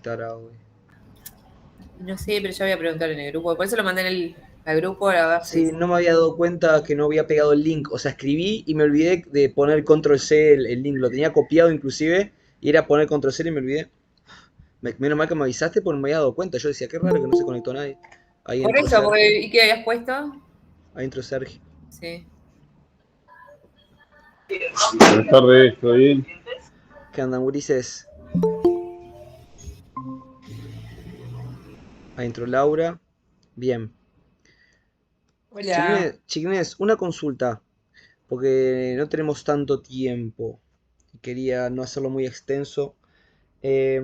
Tarado. No sé, pero ya voy a preguntar en el grupo. Por eso lo mandé al grupo a ver si... Sí, no me había dado cuenta que no había pegado el link. O sea, escribí y me olvidé de poner control C el link. Lo tenía copiado inclusive y era poner control C y me olvidé. Menos mal que me avisaste porque no me había dado cuenta. Yo decía, qué raro que no se conectó nadie. Ahí Por entró eso, Sergio. porque, ¿y qué habías puesto? Ahí entró Sergio. Sí. Buenas tardes, ¿todo bien? ¿Qué andan, gurises? Ahí entró Laura. Bien. Hola. Chiquines, una consulta. Porque no tenemos tanto tiempo. Quería no hacerlo muy extenso. Eh,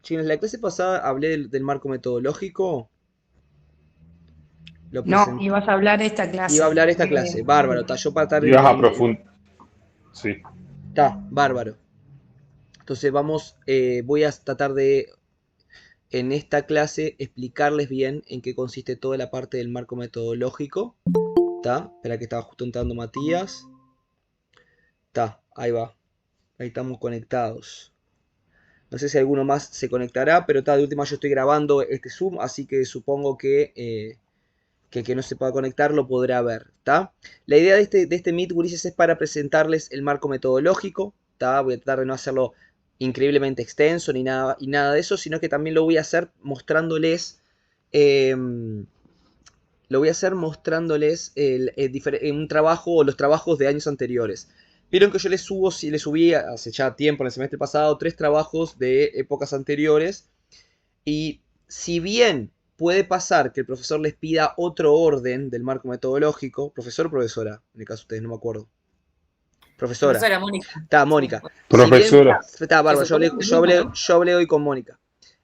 Chiquines, la clase pasada hablé del marco metodológico. Lo No, presenté. ibas a hablar esta Iba a clase. hablar esta clase. Bárbaro. Está yo para estar Ibas a profundizar. Sí. Está, bárbaro. Entonces voy a tratar de en esta clase explicarles bien en qué consiste toda la parte del marco metodológico. ¿Está? Espera que estaba justo entrando Matías. Está, ahí va. Ahí estamos conectados. No sé si alguno más se conectará, pero está, de última yo estoy grabando este Zoom, así que supongo que el que no se pueda conectar lo podrá ver. ¿Está? La idea de este Meet, gurises, es para presentarles el marco metodológico. ¿Está? Voy a tratar de no hacerlo increíblemente extenso ni nada de eso, sino que también lo voy a hacer mostrándoles eh, un trabajo o los trabajos de años anteriores. Vieron que yo les subí hace ya tiempo, en el semestre pasado, 3 trabajos de épocas anteriores. Y si bien puede pasar que el profesor les pida otro orden del marco metodológico, profesor o profesora, en el caso de ustedes, no me acuerdo. Profesora. Profesora Mónica. Está, Sí. Mónica. Si bien. Profesora. Está, Se bárbaro, yo supone hablé, que yo nunca, hablé, ¿no? yo hablé hoy con Mónica.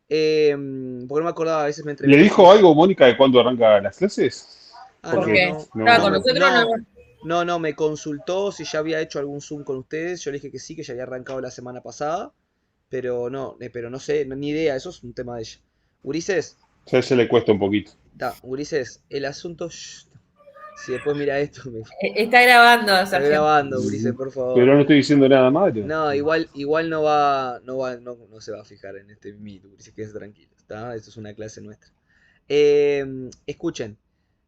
Porque no me acordaba, a veces me ¿Le entremezclo dijo con. algo Mónica de cuándo arranca las clases? Ah, ¿Por no, Porque qué? no. Estaba No, con no. nosotros, no. no. No, me consultó si ya había hecho algún Zoom con ustedes. Yo le dije que sí, que ya había arrancado la semana pasada. Pero no sé, ni idea, eso es un tema de ella. Ulises, Ya se le cuesta un poquito. Ulises, el asunto. Si después mira esto, me Está grabando, está Sergio. grabando, Ulises, por favor. Pero no estoy diciendo nada malo. No, igual no se va a fijar en este Meet, Ulises, quédese tranquilo, ¿está? Esto es una clase nuestra. Escuchen,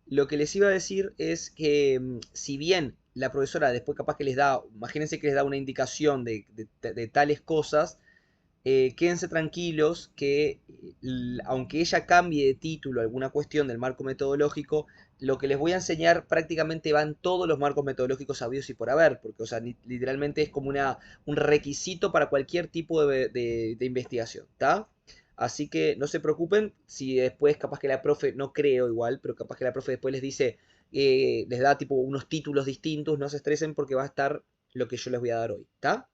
lo que les iba a decir es que si bien la profesora después capaz que les da, imagínense que les da una indicación de tales cosas, quédense tranquilos que aunque ella cambie de título alguna cuestión del marco metodológico, lo que les voy a enseñar prácticamente van todos los marcos metodológicos habidos y por haber, porque o sea, literalmente es como un requisito para cualquier tipo de investigación, ¿está? Así que no se preocupen si después capaz que la profe, no creo igual, pero capaz que la profe después les dice, les da tipo unos títulos distintos, no se estresen porque va a estar lo que yo les voy a dar hoy, ¿está?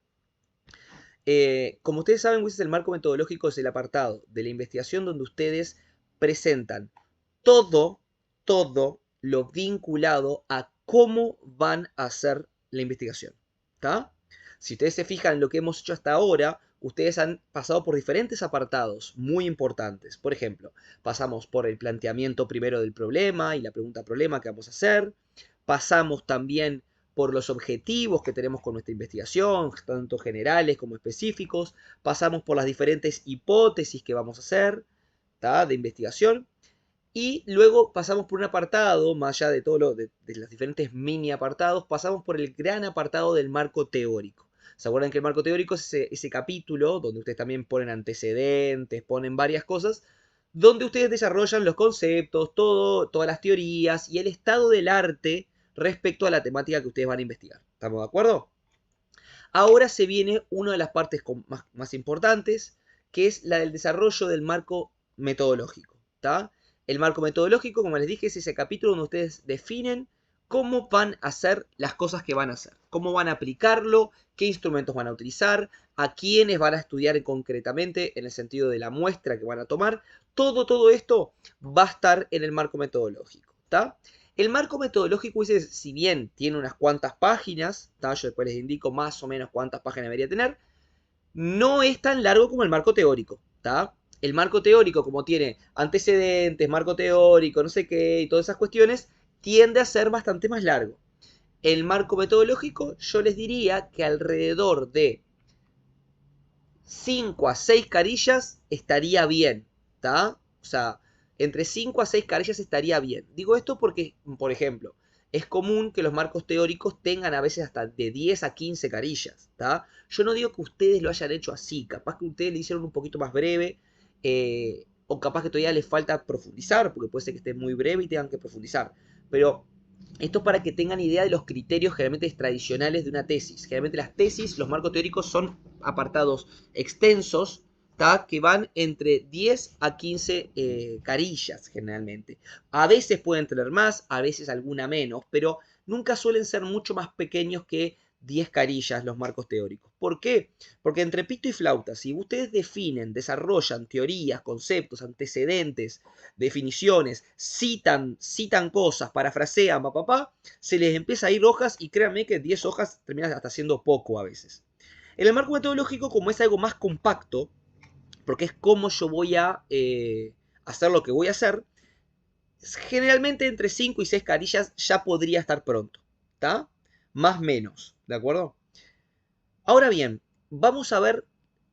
Como ustedes saben, el marco metodológico es el apartado de la investigación donde ustedes presentan todo, todo lo vinculado a cómo van a hacer la investigación. ¿Está? Si ustedes se fijan en lo que hemos hecho hasta ahora, ustedes han pasado por diferentes apartados muy importantes. Por ejemplo, pasamos por el planteamiento primero del problema y la pregunta problema que vamos a hacer. Pasamos también por los objetivos que tenemos con nuestra investigación, tanto generales como específicos. Pasamos por las diferentes hipótesis que vamos a hacer, ¿tá? De investigación. Y luego pasamos por un apartado, más allá de de los diferentes mini apartados, pasamos por el gran apartado del marco teórico. ¿Se acuerdan que el marco teórico es ese capítulo donde ustedes también ponen antecedentes, ponen varias cosas, donde ustedes desarrollan los conceptos, todas las teorías y el estado del arte respecto a la temática que ustedes van a investigar? ¿Estamos de acuerdo? Ahora se viene una de las partes más importantes, que es la del desarrollo del marco metodológico. ¿Tá? El marco metodológico, como les dije, es ese capítulo donde ustedes definen cómo van a hacer las cosas que van a hacer, cómo van a aplicarlo, qué instrumentos van a utilizar, a quiénes van a estudiar concretamente en el sentido de la muestra que van a tomar. Todo esto va a estar en el marco metodológico. ¿Tá? El marco metodológico, si bien tiene unas cuantas páginas, ¿tá? Yo después les indico más o menos cuántas páginas debería tener, no es tan largo como el marco teórico. ¿Tá? El marco teórico, como tiene antecedentes, marco teórico, no sé qué, y todas esas cuestiones, tiende a ser bastante más largo. El marco metodológico, yo les diría que alrededor de 5 a 6 carillas estaría bien, ¿está? O sea, entre 5 a 6 carillas estaría bien. Digo esto porque, por ejemplo, es común que los marcos teóricos tengan a veces hasta de 10 a 15 carillas, ¿está? Yo no digo que ustedes lo hayan hecho así, capaz que ustedes le hicieron un poquito más breve, o capaz que todavía les falta profundizar, porque puede ser que esté muy breve y tengan que profundizar. Pero esto es para que tengan idea de los criterios generalmente tradicionales de una tesis. Generalmente las tesis, los marcos teóricos son apartados extensos, ¿tá? Que van entre 10 a 15 carillas generalmente. A veces pueden tener más, a veces alguna menos, pero nunca suelen ser mucho más pequeños que 10 carillas los marcos teóricos. ¿Por qué? Porque entre pito y flauta, si ustedes definen, desarrollan teorías, conceptos, antecedentes, definiciones, citan cosas, parafrasean, se les empieza a ir hojas y créanme que 10 hojas terminan hasta siendo poco a veces. En el marco metodológico, como es algo más compacto, porque es como yo voy a hacer lo que voy a hacer, generalmente entre 5 y 6 carillas ya podría estar pronto, ¿está? Más menos, ¿de acuerdo? Ahora bien, vamos a ver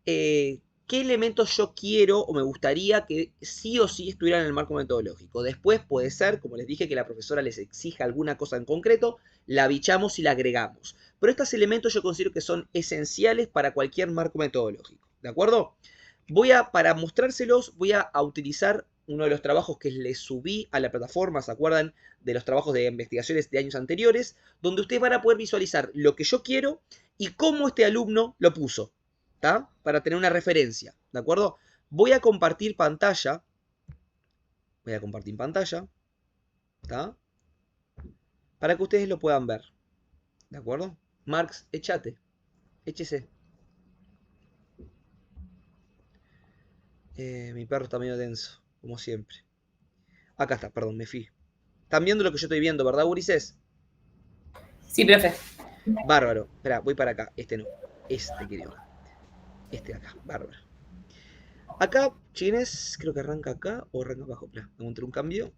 qué elementos yo quiero o me gustaría que sí o sí estuvieran en el marco metodológico. Después puede ser, como les dije, que la profesora les exija alguna cosa en concreto, la bichamos y la agregamos. Pero estos elementos yo considero que son esenciales para cualquier marco metodológico, ¿de acuerdo? Para mostrárselos, voy a utilizar uno de los trabajos que les subí a la plataforma, ¿se acuerdan? De los trabajos de investigaciones de años anteriores, donde ustedes van a poder visualizar lo que yo quiero y cómo este alumno lo puso, ¿está? Para tener una referencia, ¿de acuerdo? Voy a compartir pantalla, ¿está? Para que ustedes lo puedan ver, ¿de acuerdo? Marx, échese. Mi perro está medio denso, como siempre. Acá está, perdón, me fui. Están viendo lo que yo estoy viendo, ¿verdad, Ulises? Sí, profe. Bárbaro. Espera, voy para acá. Este no. Este querido. Este de acá. Bárbaro. Acá, chiquines, creo que arranca acá o arranca abajo. Espera, encontré un cambio.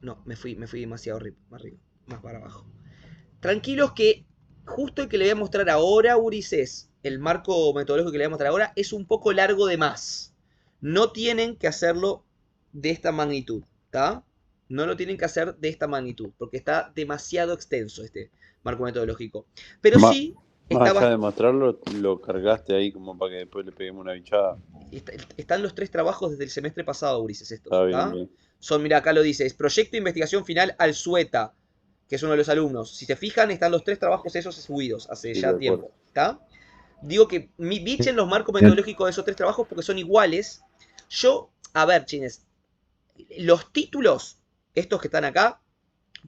No, me fui demasiado arriba, más para abajo. Tranquilos que justo el que le voy a mostrar ahora, Ulises, el marco metodológico que le voy a mostrar ahora, es un poco largo de más. No tienen que hacerlo de esta magnitud, ¿está? No lo tienen que hacer de esta magnitud, porque está demasiado extenso este marco metodológico. Pero sí, más allá de mostrarlo, lo cargaste ahí como para que después le peguemos una bichada. Están los 3 trabajos desde el semestre pasado, Ulises, estos. Está bien, bien. Son, mira, acá lo dice, es Proyecto de Investigación Final Alzueta, que es uno de los alumnos. Si se fijan, están los 3 trabajos esos subidos hace Sí, ya tiempo, ¿está? Digo que bichen los marcos metodológicos de esos 3 trabajos porque son iguales. Yo, a ver, chines, los títulos, estos que están acá,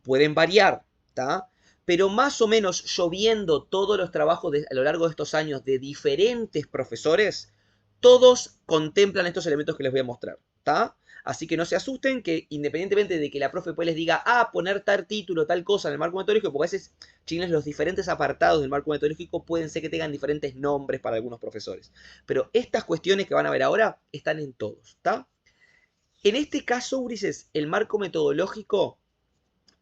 pueden variar, ¿está? Pero más o menos yo viendo todos los trabajos a lo largo de estos años de diferentes profesores, todos contemplan estos elementos que les voy a mostrar, ¿está? Así que no se asusten que independientemente de que la profe pues les diga, poner tal título, tal cosa en el marco metodológico, porque a veces, chines, los diferentes apartados del marco metodológico pueden ser que tengan diferentes nombres para algunos profesores. Pero estas cuestiones que van a ver ahora están en todos, ¿está? En este caso, Ulises, el marco metodológico,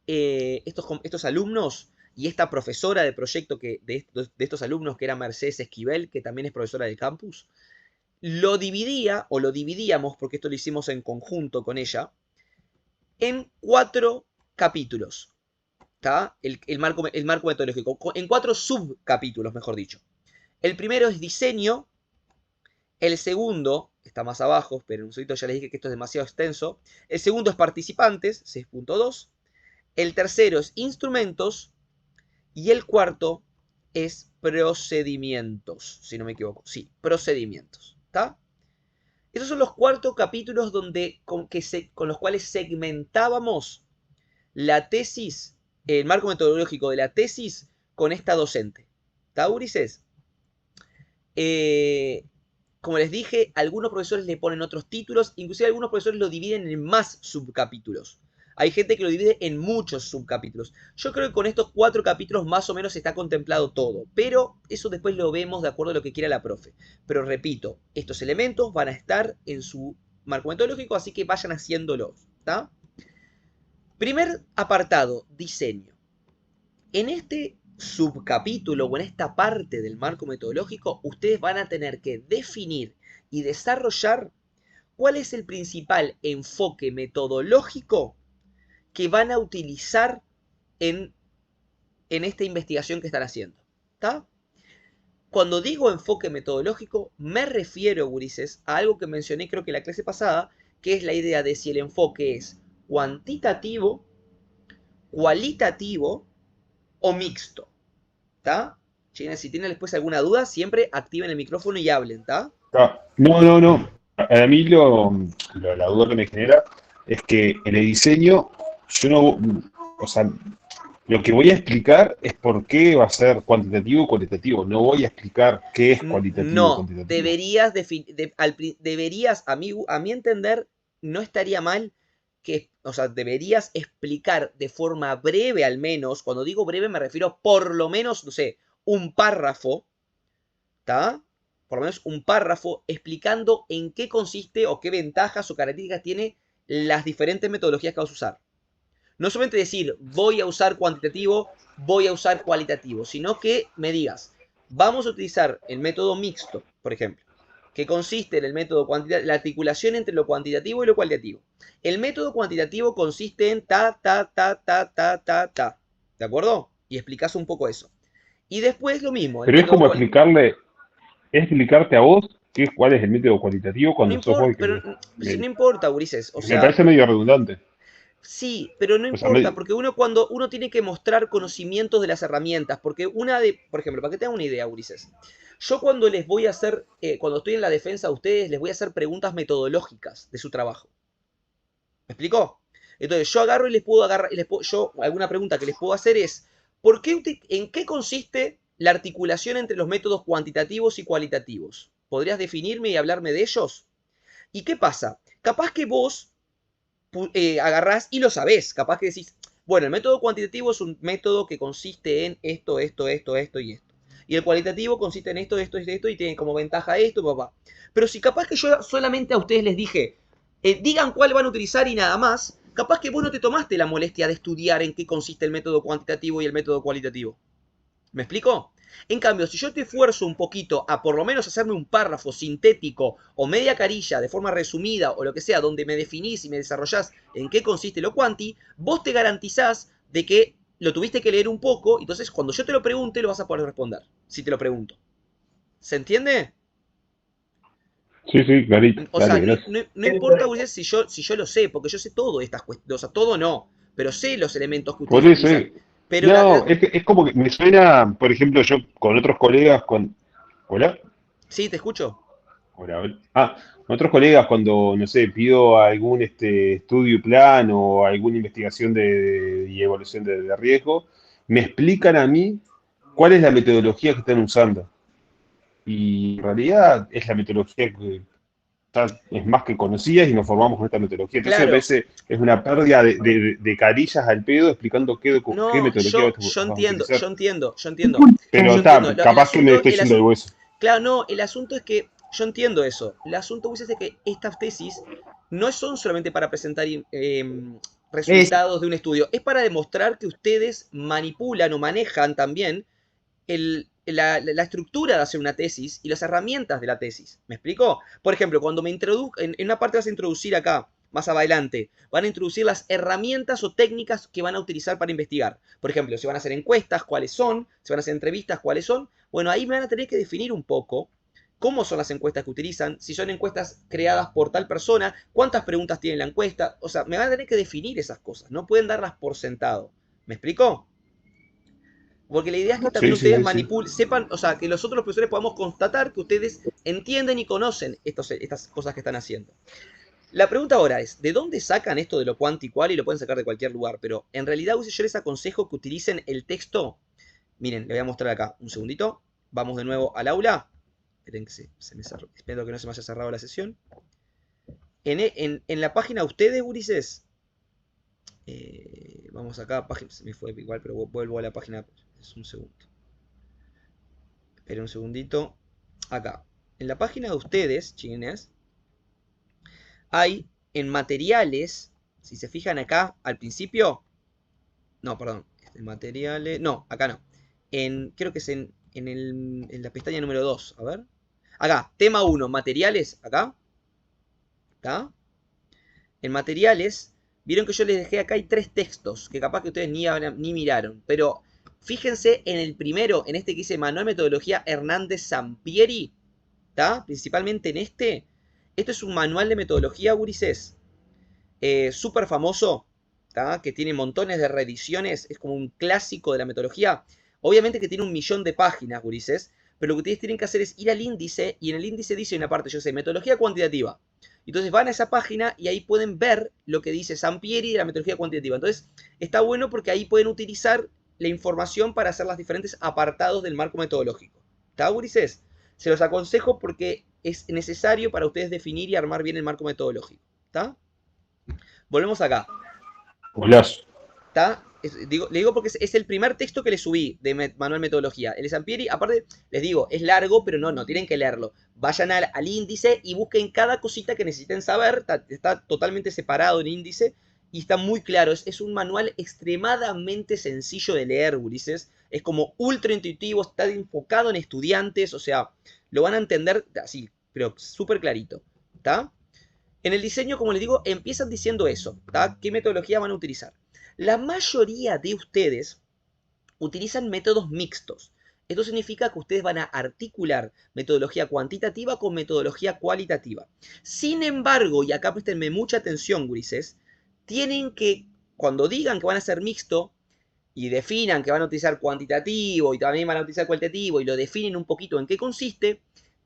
estos alumnos y esta profesora de proyecto de estos alumnos, que era Mercedes Esquivel, que también es profesora del campus, lo dividíamos, porque esto lo hicimos en conjunto con ella, en 4 capítulos, ¿está? El marco metodológico, en 4 subcapítulos, mejor dicho. El primero es diseño, el segundo, está más abajo, pero en un segundito ya les dije que esto es demasiado extenso, el segundo es participantes, 6.2, el tercero es instrumentos, y el cuarto es procedimientos, si no me equivoco. Sí, procedimientos, ¿está? Esos son los 4 capítulos con los cuales segmentábamos la tesis, el marco metodológico de la tesis con esta docente. ¿Está, Ulises? Como les dije, algunos profesores le ponen otros títulos, inclusive algunos profesores lo dividen en más subcapítulos. Hay gente que lo divide en muchos subcapítulos. Yo creo que con estos 4 capítulos más o menos está contemplado todo. Pero eso después lo vemos de acuerdo a lo que quiera la profe. Pero repito, estos elementos van a estar en su marco metodológico, así que vayan haciéndolos, ¿está? Primer apartado, diseño. En este subcapítulo o en esta parte del marco metodológico, ustedes van a tener que definir y desarrollar cuál es el principal enfoque metodológico que van a utilizar en esta investigación que están haciendo. ¿Está? Cuando digo enfoque metodológico, me refiero, gurises, a algo que mencioné creo que en la clase pasada, que es la idea de si el enfoque es cuantitativo, cualitativo o mixto. ¿Está? Si tienen después alguna duda, siempre activen el micrófono y hablen, ¿está? No. A mí la duda que me genera es que en el diseño yo no, o sea, lo que voy a explicar es por qué va a ser cuantitativo o cualitativo. No voy a explicar qué es cualitativo o No, cuantitativo. deberías, a mi entender, no estaría mal que, o sea, deberías explicar de forma breve al menos, cuando digo breve me refiero por lo menos, no sé, un párrafo, ¿está? Por lo menos un párrafo explicando en qué consiste o qué ventajas o características tiene las diferentes metodologías que vas a usar. No solamente decir, voy a usar cuantitativo, voy a usar cualitativo, sino que me digas, vamos a utilizar el método mixto, por ejemplo, que consiste en el método cuantitativo, la articulación entre lo cuantitativo y lo cualitativo. El método cuantitativo consiste en ta. ¿De acuerdo? Y explicas un poco eso. Y después lo mismo. Pero es como explicarte a vos cuál es el método cualitativo No cuando sos vos importa, el que pero si no importa, Ulises. O me sea, parece medio redundante. sí, pero no O sea, importa, porque cuando uno tiene que mostrar conocimientos de las herramientas, porque por ejemplo, para que tengan una idea, Ulises, yo cuando les voy a hacer, cuando estoy en la defensa de ustedes, les voy a hacer preguntas metodológicas de su trabajo. ¿Me explicó? Entonces yo agarro y alguna pregunta que les puedo hacer es, ¿en qué consiste la articulación entre los métodos cuantitativos y cualitativos? ¿Podrías definirme y hablarme de ellos? ¿Y qué pasa? Capaz que vos agarrás y lo sabés. Capaz que decís, bueno, el método cuantitativo es un método que consiste en esto y esto. Y el cualitativo consiste en esto y tiene como ventaja esto, papá. Pero si capaz que yo solamente a ustedes les dije, digan cuál van a utilizar y nada más, capaz que vos no te tomaste la molestia de estudiar en qué consiste el método cuantitativo y el método cualitativo. ¿Me explico? En cambio, si yo te esfuerzo un poquito a por lo menos hacerme un párrafo sintético o media carilla de forma resumida o lo que sea, donde me definís y me desarrollás en qué consiste lo cuanti, vos te garantizás de que lo tuviste que leer un poco, y entonces cuando yo te lo pregunte lo vas a poder responder, si te lo pregunto. ¿Se entiende? Sí, clarito. O Dale, sea, gracias. no importa, Ulises, si yo lo sé, porque yo sé todo estas cuestiones, o sea, todo no, pero sé los elementos que Por ustedes eso, utilizan. Pero no, es como que me suena, por ejemplo, yo con otros colegas, ¿Hola? sí, te escucho. Hola. Con otros colegas cuando, no sé, pido algún estudio plan o alguna investigación y evaluación de riesgo, me explican a mí cuál es la metodología que están usando. Y en realidad es la metodología que es más que conocida y nos formamos con esta metodología. Entonces me Claro. parece es una pérdida de carillas al pedo explicando qué No, metodología yo vas a entiendo, utilizar. Yo Pero entiendo. está, capaz que me estoy yendo del hueso. Claro, no, el asunto es que yo entiendo eso. El asunto es que estas tesis no son solamente para presentar resultados de un estudio, es para demostrar que ustedes manipulan o manejan también la estructura de hacer una tesis y las herramientas de la tesis. ¿Me explico? Por ejemplo, cuando me introduzco, en una parte vas a introducir acá, más adelante, van a introducir las herramientas o técnicas que van a utilizar para investigar. Por ejemplo, si van a hacer encuestas, cuáles son, si van a hacer entrevistas, cuáles son. Bueno, ahí me van a tener que definir un poco cómo son las encuestas que utilizan, si son encuestas creadas por tal persona, cuántas preguntas tiene la encuesta. O sea, me van a tener que definir esas cosas, no pueden darlas por sentado. ¿Me explico? Porque la idea es que también ustedes Sí. sepan, o sea, que nosotros los profesores podamos constatar que ustedes entienden y conocen estas cosas que están haciendo. La pregunta ahora es, ¿de dónde sacan esto de lo cuanti y cual? Y lo pueden sacar de cualquier lugar, pero en realidad yo les aconsejo que utilicen el texto. Miren, le voy a mostrar acá, un segundito. Vamos de nuevo al aula. Esperen que se me cerró. Espero que no se me haya cerrado la sesión. En la página ustedes, Ulises. Vamos acá, se me fue igual, pero vuelvo a la página. Es un segundo. Esperen un segundito. Acá. En la página de ustedes, chiquines, hay en materiales, si se fijan acá al principio, no, perdón, materiales, no, acá no. creo que es en la pestaña número 2. A ver. Acá, tema 1, materiales. Acá. ¿Está? En materiales, vieron que yo les dejé acá hay 3 textos, que capaz que ustedes ni miraron. Pero fíjense en el primero, en este que dice Manual Metodología Hernández Sampieri. ¿Está? Principalmente en este. Esto es un manual de metodología, gurises. Súper famoso. ¿Tá? Que tiene montones de reediciones. Es como un clásico de la metodología. Obviamente que tiene 1.000.000 de páginas, gurises. Pero lo que ustedes tienen que hacer es ir al índice. Y en el índice dice una parte, yo sé, metodología cuantitativa. Entonces van a esa página y ahí pueden ver lo que dice Sampieri de la metodología cuantitativa. Entonces está bueno porque ahí pueden utilizar la información para hacer los diferentes apartados del marco metodológico. ¿Está, gurises? Se los aconsejo porque es necesario para ustedes definir y armar bien el marco metodológico. ¿Está? Volvemos acá. Golazo. ¿Está? Le digo porque es el primer texto que le subí de Manual Metodología. El de Sampieri, aparte, les digo, es largo, pero no tienen que leerlo. Vayan al índice y busquen cada cosita que necesiten saber. Está totalmente separado el índice y está muy claro. Es un manual extremadamente sencillo de leer, Ulises. Es como ultra intuitivo, está enfocado en estudiantes, o sea, lo van a entender así, pero súper clarito. ¿Está? En el diseño, como les digo, empiezan diciendo eso. ¿Tá? ¿Qué metodología van a utilizar? La mayoría de ustedes utilizan métodos mixtos. Esto significa que ustedes van a articular metodología cuantitativa con metodología cualitativa. Sin embargo, y acá préstenme mucha atención, gurises, tienen que, cuando digan que van a ser mixto y definan que van a utilizar cuantitativo y también van a utilizar cualitativo y lo definen un poquito en qué consiste,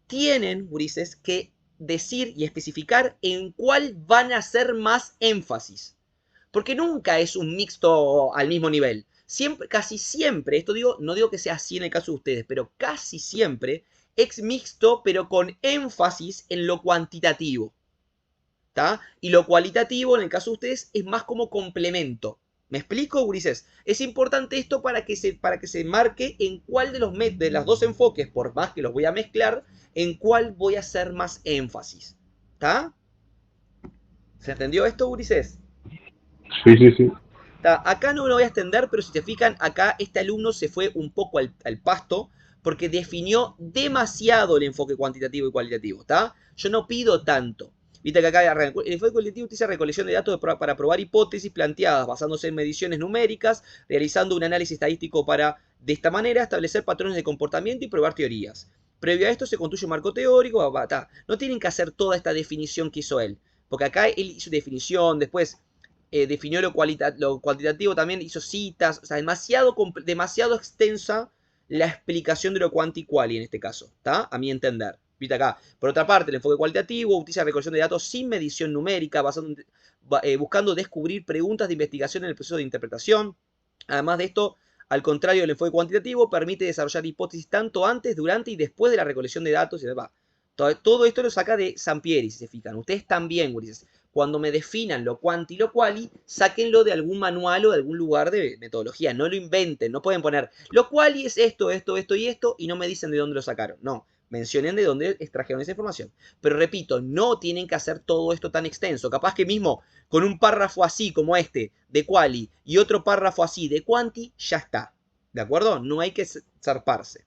tienen, gurises, que decir y especificar en cuál van a hacer más énfasis. Porque nunca es un mixto al mismo nivel. Siempre, casi siempre, esto digo, no digo que sea así en el caso de ustedes, pero casi siempre es mixto, pero con énfasis en lo cuantitativo. ¿Tá? Y lo cualitativo, en el caso de ustedes, es más como complemento. ¿Me explico, gurises? Es importante esto para que se marque en cuál de los dos enfoques, por más que los voy a mezclar, en cuál voy a hacer más énfasis. ¿Está? ¿Se entendió esto, gurises? Sí. Acá no me lo voy a extender, pero si se fijan, acá este alumno se fue un poco al pasto porque definió demasiado el enfoque cuantitativo y cualitativo. ¿Está? Yo no pido tanto. Viste que acá el enfoque cualitativo utiliza recolección de datos para probar hipótesis planteadas basándose en mediciones numéricas, realizando un análisis estadístico para, de esta manera, establecer patrones de comportamiento y probar teorías. Previo a esto se construye un marco teórico. No tienen que hacer toda esta definición que hizo él. Porque acá él hizo definición, después definió lo cuantitativo, también hizo citas, o sea, demasiado extensa la explicación de lo cuanti-quali en este caso, ¿está? A mi entender. ¿Viste acá? Por otra parte, el enfoque cualitativo utiliza recolección de datos sin medición numérica, buscando descubrir preguntas de investigación en el proceso de interpretación. Además de esto, al contrario del enfoque cuantitativo, permite desarrollar hipótesis tanto antes, durante y después de la recolección de datos. Y demás. Todo esto lo saca de Sampieri, si se fijan. Ustedes también, gurises, cuando me definan lo cuanti y lo quali, sáquenlo de algún manual o de algún lugar de metodología. No lo inventen. No pueden poner lo quali es esto y esto y no me dicen de dónde lo sacaron. No. Mencionen de dónde extrajeron esa información. Pero repito, no tienen que hacer todo esto tan extenso. Capaz que mismo con un párrafo así como este de quali y otro párrafo así de quanti, ya está. ¿De acuerdo? No hay que zarparse.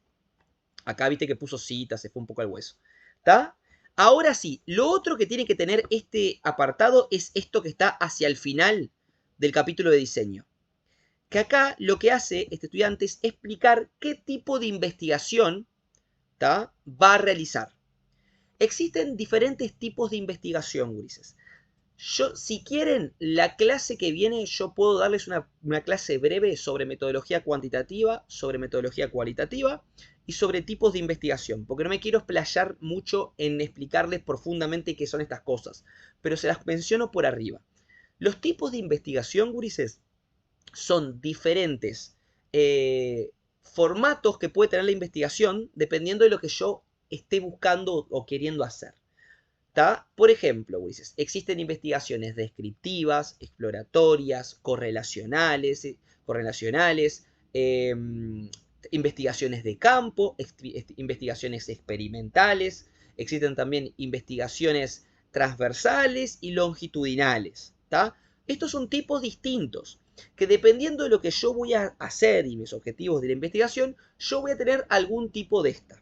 Acá viste que puso citas, se fue un poco al hueso. ¿Está? Ahora sí, lo otro que tiene que tener este apartado es esto que está hacia el final del capítulo de diseño. Que acá lo que hace este estudiante es explicar qué tipo de investigación, ¿tá?, va a realizar. Existen diferentes tipos de investigación, gurises. Si quieren, la clase que viene, yo puedo darles una clase breve sobre metodología cuantitativa, sobre metodología cualitativa y sobre tipos de investigación, porque no me quiero explayar mucho en explicarles profundamente qué son estas cosas, pero se las menciono por arriba. Los tipos de investigación, gurises, son diferentes formatos que puede tener la investigación dependiendo de lo que yo esté buscando o queriendo hacer. ¿Tá? Por ejemplo, gurises, existen investigaciones descriptivas, exploratorias, correlacionales, investigaciones de campo, investigaciones experimentales, existen también investigaciones transversales y longitudinales. ¿Tá? Estos son tipos distintos. que dependiendo de lo que yo voy a hacer y mis objetivos de la investigación, yo voy a tener algún tipo de esta.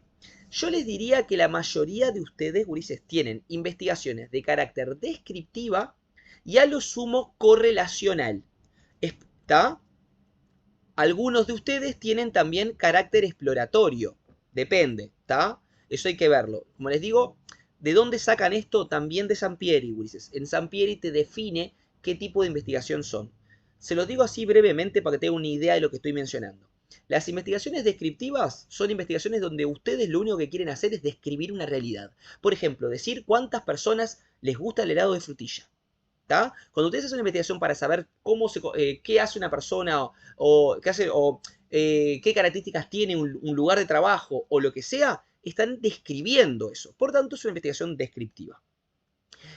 Yo les diría que la mayoría de ustedes, gurises, tienen investigaciones de carácter descriptiva y a lo sumo correlacional. ¿Está? Algunos de ustedes tienen también carácter exploratorio. Depende, ¿está? Eso hay que verlo. Como les digo, ¿de dónde sacan esto? También de Sampieri, gurises. En Sampieri te define qué tipo de investigación son. Se los digo así brevemente para que tengan una idea de lo que estoy mencionando. Las investigaciones descriptivas son investigaciones donde ustedes lo único que quieren hacer es describir una realidad. Por ejemplo, decir cuántas personas les gusta el helado de frutilla. ¿Tá? Cuando ustedes hacen una investigación para saber qué hace una persona qué características tiene un lugar de trabajo o lo que sea, están describiendo eso. Por tanto, es una investigación descriptiva.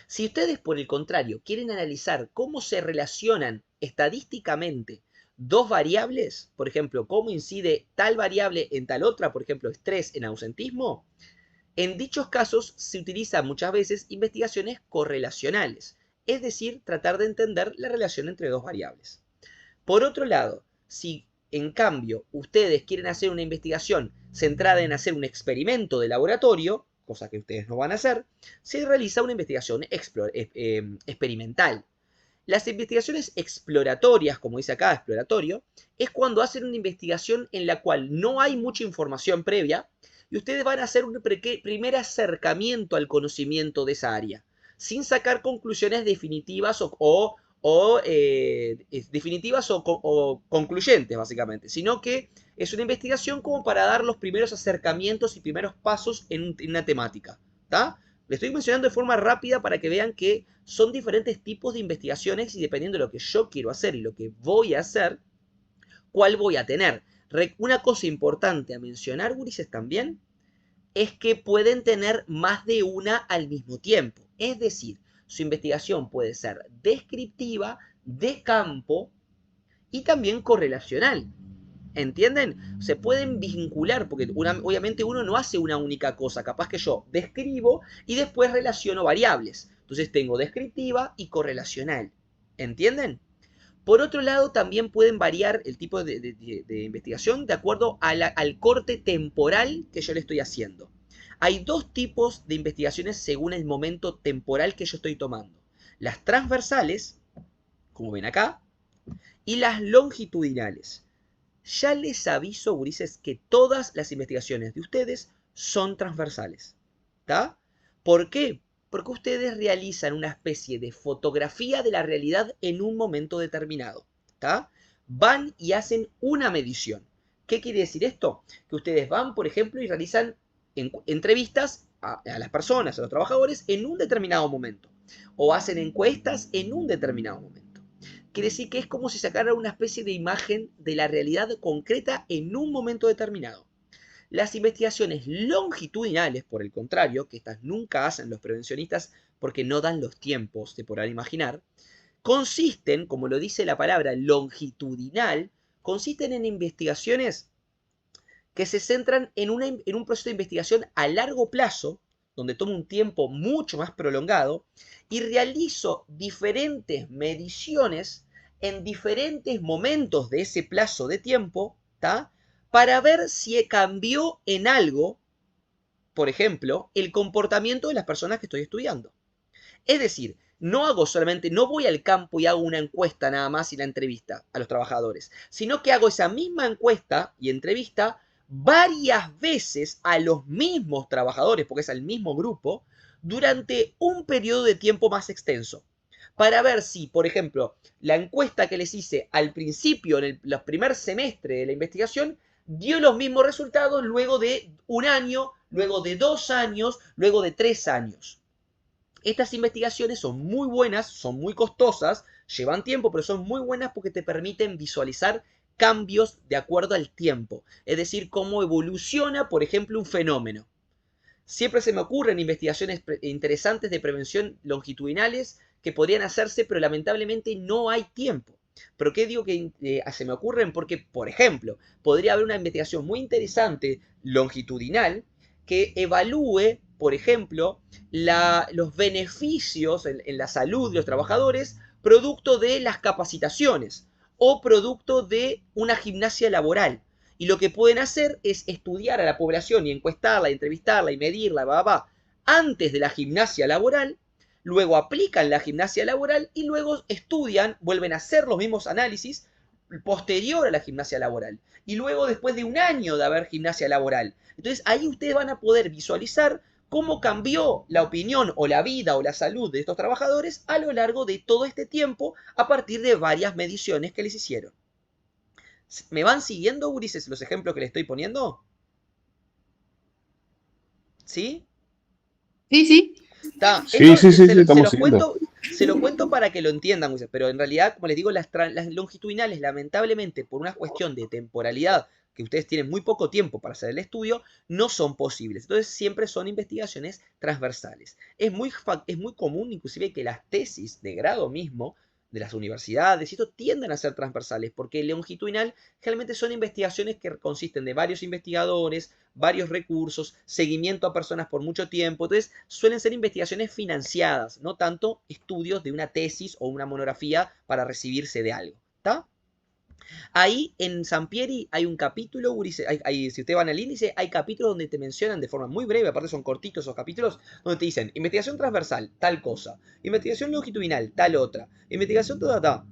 Si ustedes, por el contrario, quieren analizar cómo se relacionan estadísticamente dos variables, por ejemplo, cómo incide tal variable en tal otra, por ejemplo, estrés en ausentismo, en dichos casos se utilizan muchas veces investigaciones correlacionales. Es decir, tratar de entender la relación entre dos variables. Por otro lado, si en cambio ustedes quieren hacer una investigación centrada en hacer un experimento de laboratorio, cosa que ustedes no van a hacer, se realiza una investigación experimental. Las investigaciones exploratorias, como dice acá, exploratorio, es cuando hacen una investigación en la cual no hay mucha información previa y ustedes van a hacer un primer acercamiento al conocimiento de esa área, sin sacar conclusiones definitivas o concluyentes, básicamente, sino que es una investigación como para dar los primeros acercamientos y primeros pasos en una temática. ¿Tá? Le estoy mencionando de forma rápida para que vean que son diferentes tipos de investigaciones y dependiendo de lo que yo quiero hacer y lo que voy a hacer, ¿cuál voy a tener? Una cosa importante a mencionar, gurises, también, es que pueden tener más de una al mismo tiempo. Es decir, su investigación puede ser descriptiva, de campo y también correlacional. ¿Entienden? Se pueden vincular, porque obviamente uno no hace una única cosa. Capaz que yo describo y después relaciono variables. Entonces tengo descriptiva y correlacional. ¿Entienden? Por otro lado, también pueden variar el tipo de investigación de acuerdo al corte temporal que yo le estoy haciendo. Hay dos tipos de investigaciones según el momento temporal que yo estoy tomando. Las transversales, como ven acá, y las longitudinales. Ya les aviso, gurises, que todas las investigaciones de ustedes son transversales. ¿Está? ¿Por qué? Porque ustedes realizan una especie de fotografía de la realidad en un momento determinado. ¿Está? Van y hacen una medición. ¿Qué quiere decir esto? Que ustedes van, por ejemplo, y realizan entrevistas a las personas, a los trabajadores, en un determinado momento. O hacen encuestas en un determinado momento. Quiere decir que es como si sacaran una especie de imagen de la realidad concreta en un momento determinado. Las investigaciones longitudinales, por el contrario, que estas nunca hacen los prevencionistas porque no dan los tiempos, se podrán imaginar, consisten, como lo dice la palabra longitudinal, consisten en investigaciones que se centran en un proceso de investigación a largo plazo, donde tomo un tiempo mucho más prolongado, y realizo diferentes mediciones en diferentes momentos de ese plazo de tiempo, ¿tá? Para ver si cambió en algo, por ejemplo, el comportamiento de las personas que estoy estudiando. Es decir, no voy al campo y hago una encuesta nada más y la entrevista a los trabajadores, sino que hago esa misma encuesta y entrevista varias veces a los mismos trabajadores, porque es al mismo grupo, durante un periodo de tiempo más extenso, para ver si, por ejemplo, la encuesta que les hice al principio, en el primer semestre de la investigación, dio los mismos resultados luego de un año, luego de 2 años, luego de 3 años. Estas investigaciones son muy buenas, son muy costosas, llevan tiempo, pero son muy buenas porque te permiten visualizar cambios de acuerdo al tiempo, es decir, cómo evoluciona, por ejemplo, un fenómeno. Siempre se me ocurren investigaciones interesantes de prevención longitudinales que podrían hacerse, pero lamentablemente no hay tiempo. ¿Pero qué digo que se me ocurren? Porque, por ejemplo, podría haber una investigación muy interesante longitudinal que evalúe, por ejemplo, los beneficios en la salud de los trabajadores producto de las capacitaciones. o producto de una gimnasia laboral. Y lo que pueden hacer es estudiar a la población y encuestarla, entrevistarla y medirla, antes de la gimnasia laboral, luego aplican la gimnasia laboral y luego estudian, vuelven a hacer los mismos análisis posterior a la gimnasia laboral. Y luego después de un año de haber gimnasia laboral. Entonces ahí ustedes van a poder visualizar cómo cambió la opinión o la vida o la salud de estos trabajadores a lo largo de todo este tiempo a partir de varias mediciones que les hicieron. ¿Me van siguiendo, Ulises, los ejemplos que les estoy poniendo? ¿Sí? Sí, sí. Sí, estamos siguiendo. Se lo cuento para que lo entiendan, Ulises, pero en realidad, como les digo, las longitudinales, lamentablemente, por una cuestión de temporalidad, que ustedes tienen muy poco tiempo para hacer el estudio, no son posibles. Entonces siempre son investigaciones transversales. Es muy común inclusive que las tesis de grado mismo de las universidades y esto tienden a ser transversales porque el longitudinal generalmente son investigaciones que consisten de varios investigadores, varios recursos, seguimiento a personas por mucho tiempo. Entonces suelen ser investigaciones financiadas, no tanto estudios de una tesis o una monografía para recibirse de algo. ¿Está? Ahí en Sampieri hay un capítulo, si ustedes van al índice, hay capítulos donde te mencionan de forma muy breve, aparte son cortitos esos capítulos, donde te dicen investigación transversal, tal cosa, investigación longitudinal, tal otra, investigación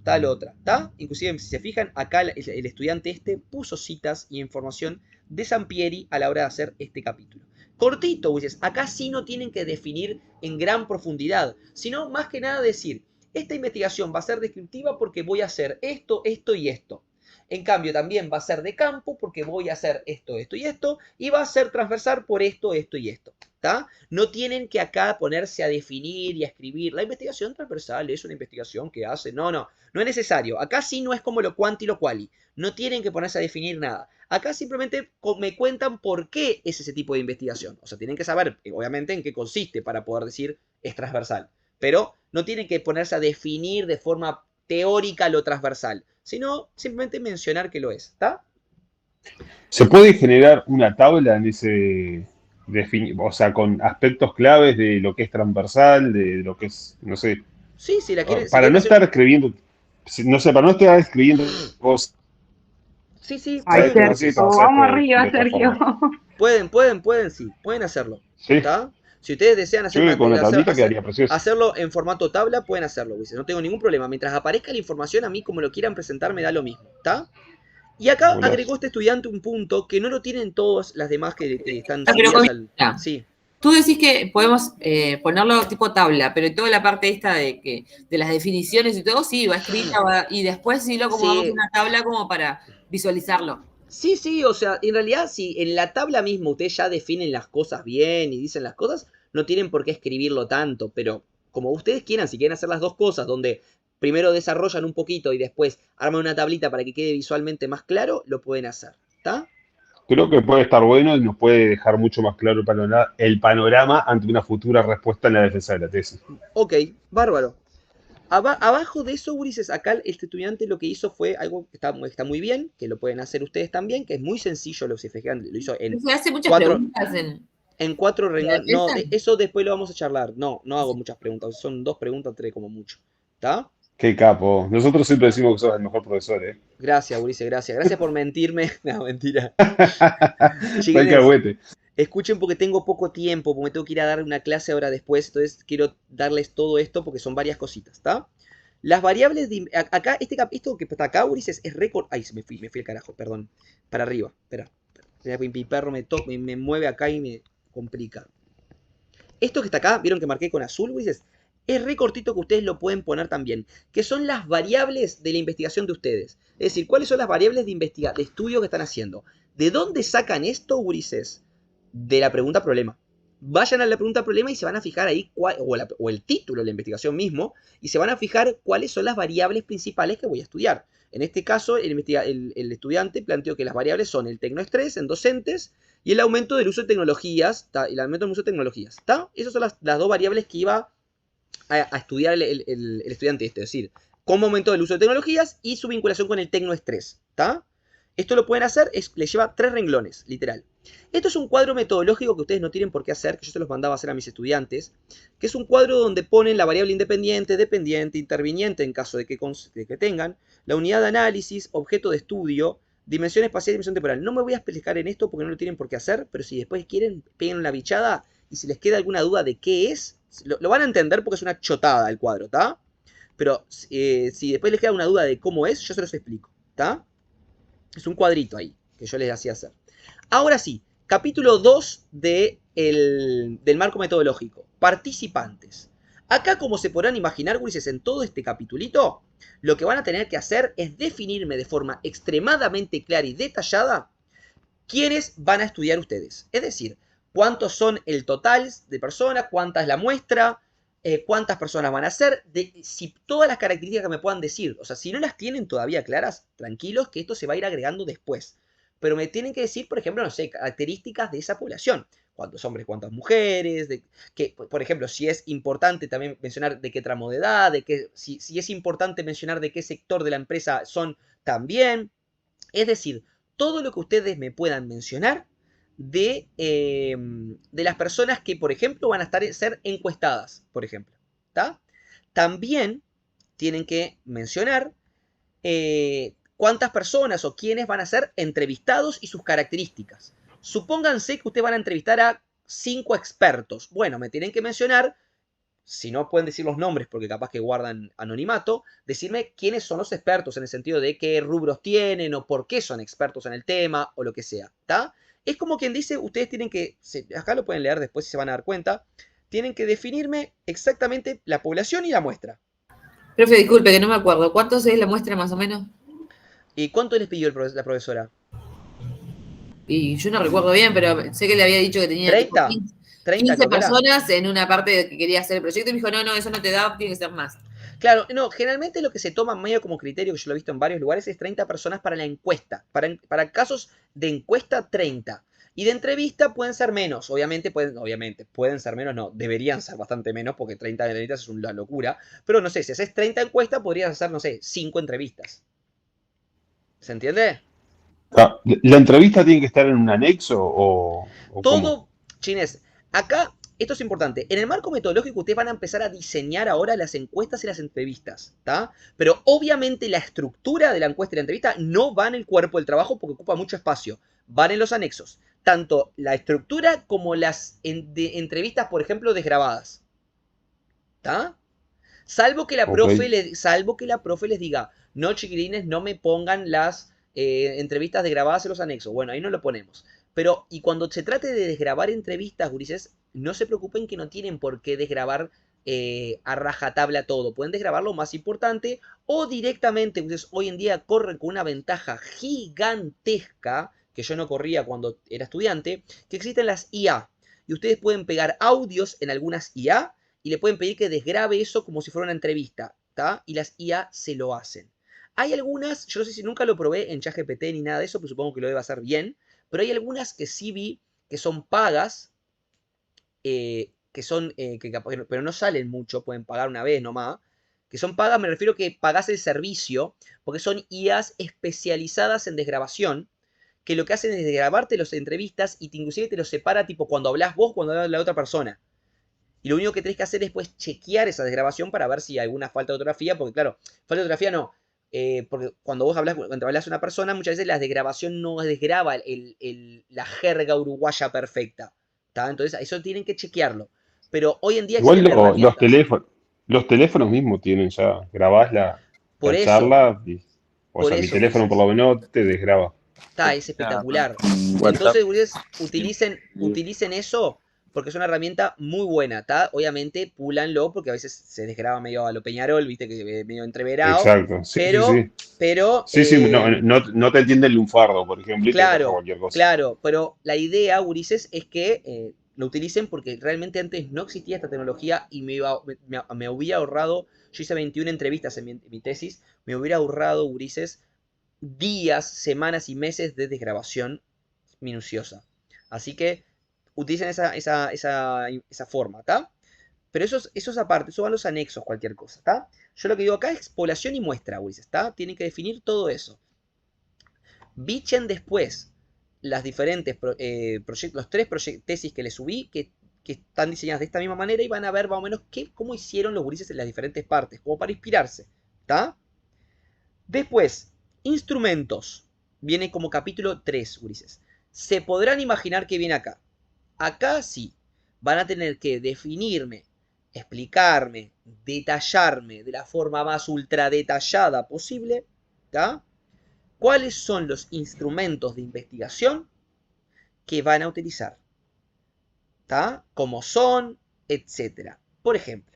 tal otra, ¿está? Inclusive si se fijan, acá el estudiante puso citas y información de Sampieri a la hora de hacer este capítulo. Cortito, Ulises, acá sí no tienen que definir en gran profundidad, sino más que nada decir, esta investigación va a ser descriptiva porque voy a hacer esto, esto y esto. En cambio, también va a ser de campo porque voy a hacer esto, esto y esto. Y va a ser transversal por esto, esto y esto. ¿Tá? No tienen que acá ponerse a definir y a escribir. La investigación transversal es una investigación que hace... No es necesario. Acá sí no es como lo quanti y lo quali. No tienen que ponerse a definir nada. Acá simplemente me cuentan por qué es ese tipo de investigación. O sea, tienen que saber, obviamente, en qué consiste para poder decir es transversal. Pero no tienen que ponerse a definir de forma teórica lo transversal, sino simplemente mencionar que lo es, ¿está? ¿Se puede generar una tabla en ese, o sea, con aspectos claves de lo que es transversal, de lo que es, no sé, Sí, si la quieren, para no estar escribiendo, no sé, para no estar escribiendo cosas? Sí, Ay, pueden, Sergio, vamos arriba, de otra Sergio. forma. pueden hacerlo, Sí, ¿está? Si ustedes desean yo creo que con una tablita quedaría precioso. hacerlo en formato tabla, pueden hacerlo, no tengo ningún problema. Mientras aparezca la información, a mí como lo quieran presentar me da lo mismo, ¿está? Y acá Golazo. agregó este estudiante un punto que no lo tienen todas las demás que están Pero subidas al... Sí. Tú decís que podemos ponerlo tipo tabla, pero toda la parte esta de las definiciones y todo, sí, va escrita y después sí lo acomodamos en una tabla como para visualizarlo. Sí, o sea, en realidad si en la tabla misma ustedes ya definen las cosas bien y dicen las cosas, no tienen por qué escribirlo tanto, pero como ustedes quieran, si quieren hacer las dos cosas, donde primero desarrollan un poquito y después arman una tablita para que quede visualmente más claro, lo pueden hacer, ¿está? Creo que puede estar bueno y nos puede dejar mucho más claro el panorama ante una futura respuesta en la defensa de la tesis. Ok, bárbaro. Abajo de eso, Ulises, acá este estudiante lo que hizo fue algo que está muy bien, que lo pueden hacer ustedes también, que es muy sencillo, lo hizo en Se hace muchas cuatro, preguntas en 4 renglones. ¿La No, defensa? eso después lo vamos a charlar. No hago muchas preguntas, son 2 preguntas, 3 como mucho. ¿Está? Qué capo. Nosotros siempre decimos que sos el mejor profesor, ¿eh? Gracias, Ulises, gracias. Gracias por mentirme. No, mentira. Fue Chiquilines, alcahuete. escuchen porque tengo poco tiempo, porque me tengo que ir a dar una clase ahora después, entonces quiero darles todo esto porque son varias cositas, ¿está? Las variables de... Acá, esto que está acá, Ulises, es récord... Ay, me fui el carajo, perdón. Para arriba, espera. Mi perro me mueve acá y me complica. Esto que está acá, ¿vieron que marqué con azul, Ulises? Es re cortito que ustedes lo pueden poner también, que son las variables de la investigación de ustedes. Es decir, ¿cuáles son las variables de estudio que están haciendo? ¿De dónde sacan esto, Ulises? De la pregunta problema. Vayan a la pregunta problema y se van a fijar ahí, o el título de la investigación mismo, y se van a fijar cuáles son las variables principales que voy a estudiar. En este caso, el estudiante planteó que las variables son el tecnoestrés en docentes y el aumento del uso de tecnologías, y el aumento del uso de tecnologías. Esas son las 2 variables que iba a estudiar el estudiante es decir, cómo aumentó el uso de tecnologías y su vinculación con el tecnoestrés, ¿está? Esto lo pueden hacer, les lleva 3 renglones, literal. Esto es un cuadro metodológico que ustedes no tienen por qué hacer, que yo se los mandaba a hacer a mis estudiantes, que es un cuadro donde ponen la variable independiente, dependiente, interviniente en caso de que tengan, la unidad de análisis, objeto de estudio, dimensión espacial y dimensión temporal. No me voy a explicar en esto porque no lo tienen por qué hacer, pero si después quieren, peguen una bichada y si les queda alguna duda de qué es, lo van a entender porque es una chotada el cuadro, ¿está? Pero si después les queda una duda de cómo es, yo se los explico, ¿está? Es un cuadrito ahí que yo les hacía hacer. Ahora sí, capítulo 2 del marco metodológico. Participantes. Acá, como se podrán imaginar, gurises, en todo este capitulito, lo que van a tener que hacer es definirme de forma extremadamente clara y detallada quiénes van a estudiar ustedes. Es decir, cuántos son el total de personas, cuánta es la muestra, cuántas personas van a ser, si todas las características que me puedan decir. O sea, si no las tienen todavía claras, tranquilos, que esto se va a ir agregando después. Pero me tienen que decir, por ejemplo, no sé, características de esa población. Cuántos hombres, cuántas mujeres, por ejemplo, si es importante también mencionar de qué tramo de edad, si es importante mencionar de qué sector de la empresa son también. Es decir, todo lo que ustedes me puedan mencionar de las personas que, por ejemplo, van a ser encuestadas, por ejemplo. ¿Tá? También tienen que mencionar cuántas personas o quiénes van a ser entrevistados y sus características. Supónganse que ustedes van a entrevistar a 5 expertos. Bueno, me tienen que mencionar, si no pueden decir los nombres porque capaz que guardan anonimato, decirme quiénes son los expertos en el sentido de qué rubros tienen o por qué son expertos en el tema o lo que sea, ¿está? Es como quien dice, ustedes tienen que, acá lo pueden leer después si se van a dar cuenta, tienen que definirme exactamente la población y la muestra. Profe, disculpe que no me acuerdo. ¿Cuántos es la muestra más o menos? ¿Y cuánto les pidió la profesora? Y yo no recuerdo bien, pero sé que le había dicho que tenía 30, tipo 30 15 creo que era. personas en una parte que quería hacer el proyecto y me dijo, no, eso no te da, tiene que ser más. Claro, no, generalmente lo que se toma medio como criterio, que yo lo he visto en varios lugares, es 30 personas para la encuesta. Para casos de encuesta, 30. Y de entrevista pueden ser menos, obviamente pueden ser menos, no, deberían ser bastante menos, porque 30 entrevistas es una locura. Pero no sé, si haces 30 encuestas, podrías hacer, no sé, 5 entrevistas. ¿Se entiende? ¿La entrevista tiene que estar en un anexo o cómo? Todo, chines, acá, esto es importante, en el marco metodológico ustedes van a empezar a diseñar ahora las encuestas y las entrevistas, ¿está? Pero obviamente la estructura de la encuesta y la entrevista no va en el cuerpo del trabajo porque ocupa mucho espacio, van en los anexos, tanto la estructura como las entrevistas, por ejemplo, desgrabadas, ¿está? Salvo que la profe les diga, no chiquilines, no me pongan las entrevistas desgrabadas en los anexos. Bueno, ahí no lo ponemos. Pero, y cuando se trate de desgrabar entrevistas, gurises, no se preocupen que no tienen por qué desgrabar a rajatabla todo. Pueden desgrabar lo más importante o directamente, gurises, hoy en día corren con una ventaja gigantesca que yo no corría cuando era estudiante, que existen las IA. Y ustedes pueden pegar audios en algunas IA y le pueden pedir que desgrabe eso como si fuera una entrevista, ¿tá? Y las IA se lo hacen. Hay algunas, yo no sé si nunca lo probé en ChatGPT ni nada de eso, pero supongo que lo debe hacer bien, pero hay algunas que sí vi que son pagas, pero no salen mucho, pueden pagar una vez nomás, que son pagas, me refiero que pagás el servicio, porque son IAs especializadas en desgrabación, que lo que hacen es desgrabarte las entrevistas y inclusive te los separa tipo cuando hablas vos, cuando habla la otra persona. Y lo único que tenés que hacer es después chequear esa desgrabación para ver si hay alguna falta de ortografía, porque claro, falta de ortografía no. Porque cuando hablas a una persona, muchas veces la desgrabación no desgraba la jerga uruguaya perfecta. ¿Tá? Entonces, eso tienen que chequearlo. Pero hoy en día Igual existen herramientas. los teléfonos mismos tienen ya, grabás Por la eso, charla, o por sea, mi eso, teléfono por Ulises. lo menos te desgraba. Está, es espectacular. WhatsApp. Entonces, ustedes utilicen eso porque es una herramienta muy buena, ¿tá? Obviamente, púlanlo porque a veces se desgraba medio a lo Peñarol, viste, que medio entreverado. Exacto, sí, sí, Pero, sí. pero, Sí, sí, no te entiende el lunfardo, por ejemplo, y te pasa claro, cualquier cosa. claro. Pero la idea, Ulises, es que lo utilicen porque realmente antes no existía esta tecnología y me hubiera ahorrado. Yo hice 21 entrevistas en mi tesis, me hubiera ahorrado, Ulises, días, semanas y meses de desgrabación minuciosa. Así que utilicen esa forma, ¿está? Pero eso es aparte, eso van los anexos, cualquier cosa, ¿está? Yo lo que digo acá es población y muestra, Ulises, ¿está? Tienen que definir todo eso. Bichen después las diferentes los 3 tesis que les subí, que están diseñadas de esta misma manera, y van a ver más o menos cómo hicieron los gurises en las diferentes partes, como para inspirarse, ¿está? Después, instrumentos. Viene como capítulo 3, gurises. Se podrán imaginar que viene acá. Acá sí, van a tener que definirme, explicarme, detallarme de la forma más ultra detallada posible, ¿tá? ¿Cuáles son los instrumentos de investigación que van a utilizar? ¿Tá? Cómo son, etc. Por ejemplo,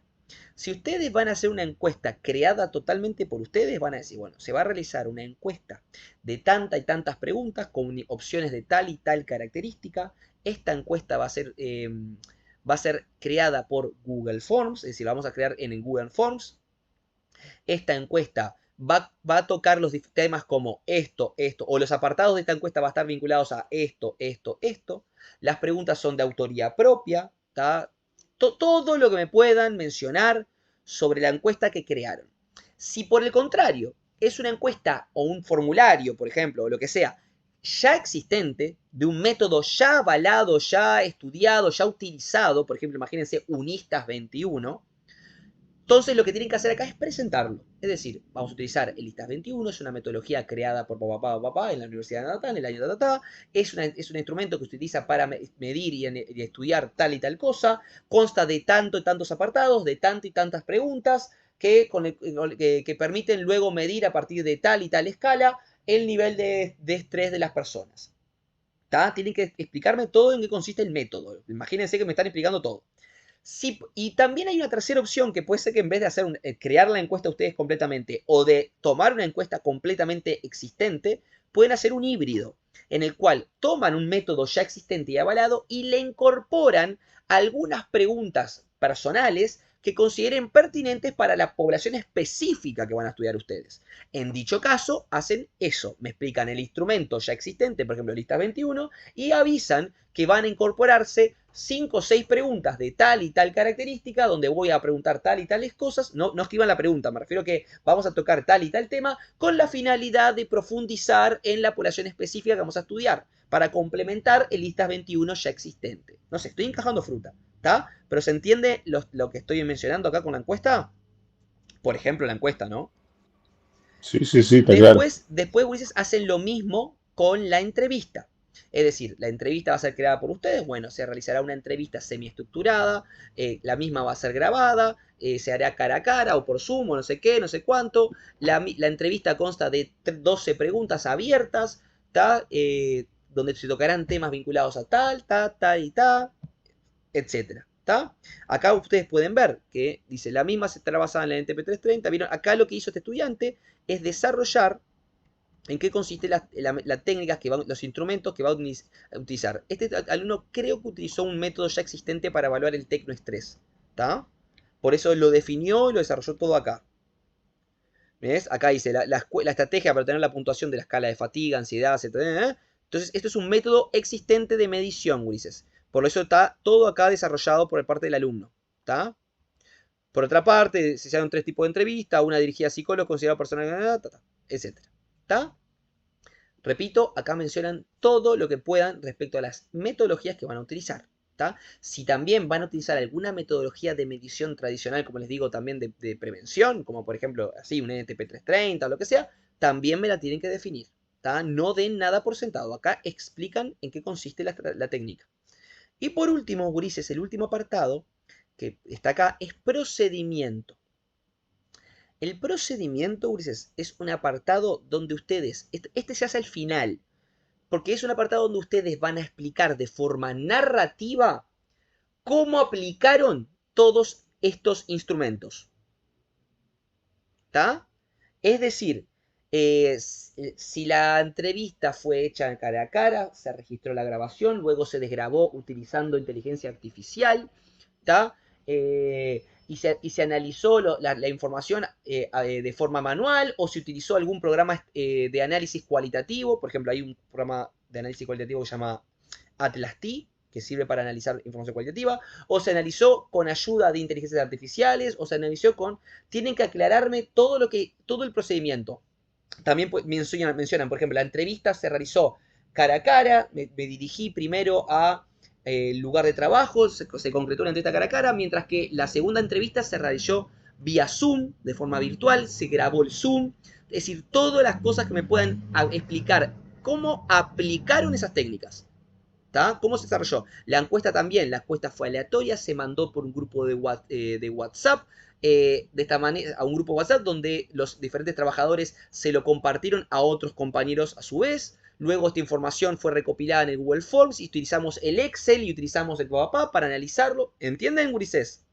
si ustedes van a hacer una encuesta creada totalmente por ustedes, van a decir, bueno, se va a realizar una encuesta de tantas y tantas preguntas con opciones de tal y tal característica. Esta encuesta va a ser creada por Google Forms, es decir, la vamos a crear en Google Forms. Esta encuesta va a tocar los temas como esto, o los apartados de esta encuesta va a estar vinculados a esto, esto, esto. Las preguntas son de autoría propia, ¿tá? Todo lo que me puedan mencionar sobre la encuesta que crearon. Si por el contrario es una encuesta o un formulario, por ejemplo, o lo que sea, ya existente, de un método ya avalado, ya estudiado, ya utilizado, por ejemplo, imagínense Unistas 21, entonces lo que tienen que hacer acá es presentarlo. Es decir, vamos a utilizar el Listas 21, es una metodología creada por papá en la Universidad de Natá, en el año es un instrumento que se utiliza para medir y estudiar tal y tal cosa, consta de tanto y tantos apartados, de tanto y tantas preguntas, que permiten luego medir a partir de tal y tal escala el nivel de estrés de las personas. ¿Tá? Tienen que explicarme todo en qué consiste el método. Imagínense que me están explicando todo. Sí, y también hay una tercera opción que puede ser que en vez de hacer crear la encuesta ustedes completamente o de tomar una encuesta completamente existente, pueden hacer un híbrido en el cual toman un método ya existente y avalado y le incorporan algunas preguntas personales que consideren pertinentes para la población específica que van a estudiar ustedes. En dicho caso, hacen eso, me explican el instrumento ya existente, por ejemplo, Lista 21, y avisan que van a incorporarse 5 o 6 preguntas de tal y tal característica, donde voy a preguntar tal y tales cosas. No escriban la pregunta, me refiero a que vamos a tocar tal y tal tema con la finalidad de profundizar en la población específica que vamos a estudiar, para complementar el Listas 21 ya existente. No sé, estoy encajando fruta, ¿está? Pero ¿se entiende lo que estoy mencionando acá con la encuesta? Por ejemplo, la encuesta, ¿no? Sí, está claro. Después, Ulises, hacen lo mismo con la entrevista. Es decir, la entrevista va a ser creada por ustedes. Bueno, se realizará una entrevista semiestructurada, la misma va a ser grabada, se hará cara a cara o por Zoom o no sé qué, no sé cuánto. La entrevista consta de 12 preguntas abiertas, donde se tocarán temas vinculados a tal, y tal, etcétera. ¿Está? Acá ustedes pueden ver que dice, la misma se estará basada en la NTP 330. ¿Vieron? Acá lo que hizo este estudiante es desarrollar en qué consiste la técnica, los instrumentos que va a utilizar. Este alumno creo que utilizó un método ya existente para evaluar el tecnoestrés. ¿Está? Por eso lo definió y lo desarrolló todo acá. ¿Ves? Acá dice la estrategia para tener la puntuación de la escala de fatiga, ansiedad, etc. Entonces, esto es un método existente de medición, Ulises. Por eso está todo acá desarrollado por parte del alumno. ¿Está? Por otra parte, se hicieron 3 tipos de entrevistas, una dirigida a psicólogos, considerado personal, etc. ¿Está? Repito, acá mencionan todo lo que puedan respecto a las metodologías que van a utilizar. ¿Tá? Si también van a utilizar alguna metodología de medición tradicional, como les digo, también de prevención, como por ejemplo, así, un NTP 330 o lo que sea, también me la tienen que definir. ¿Tá? No den nada por sentado. Acá explican en qué consiste la técnica. Y por último, gurises, el último apartado que está acá es procedimiento. El procedimiento, gurises, es un apartado donde ustedes, este se hace al final, porque es un apartado donde ustedes van a explicar de forma narrativa cómo aplicaron todos estos instrumentos. ¿Está? Es decir, si la entrevista fue hecha cara a cara, se registró la grabación, luego se desgrabó utilizando inteligencia artificial, ¿está? Y se analizó la información de forma manual, o se utilizó algún programa de análisis cualitativo. Por ejemplo, hay un programa de análisis cualitativo que se llama Atlas-T, que sirve para analizar información cualitativa, o se analizó con ayuda de inteligencias artificiales, o se analizó con... Tienen que aclararme todo el procedimiento. También mencionan, por ejemplo, la entrevista se realizó cara a cara, me dirigí primero a lugar de trabajo, se concretó una entrevista cara a cara, mientras que la segunda entrevista se realizó vía Zoom, de forma virtual, se grabó el Zoom, es decir, todas las cosas que me puedan explicar cómo aplicaron esas técnicas. ¿Tá? ¿Cómo se desarrolló? La encuesta también, la encuesta fue aleatoria, se mandó por un grupo de WhatsApp, de esta manera, a un grupo de WhatsApp donde los diferentes trabajadores se lo compartieron a otros compañeros a su vez. Luego esta información fue recopilada en el Google Forms y utilizamos el Excel y utilizamos el papá para analizarlo. ¿Entienden, gurises?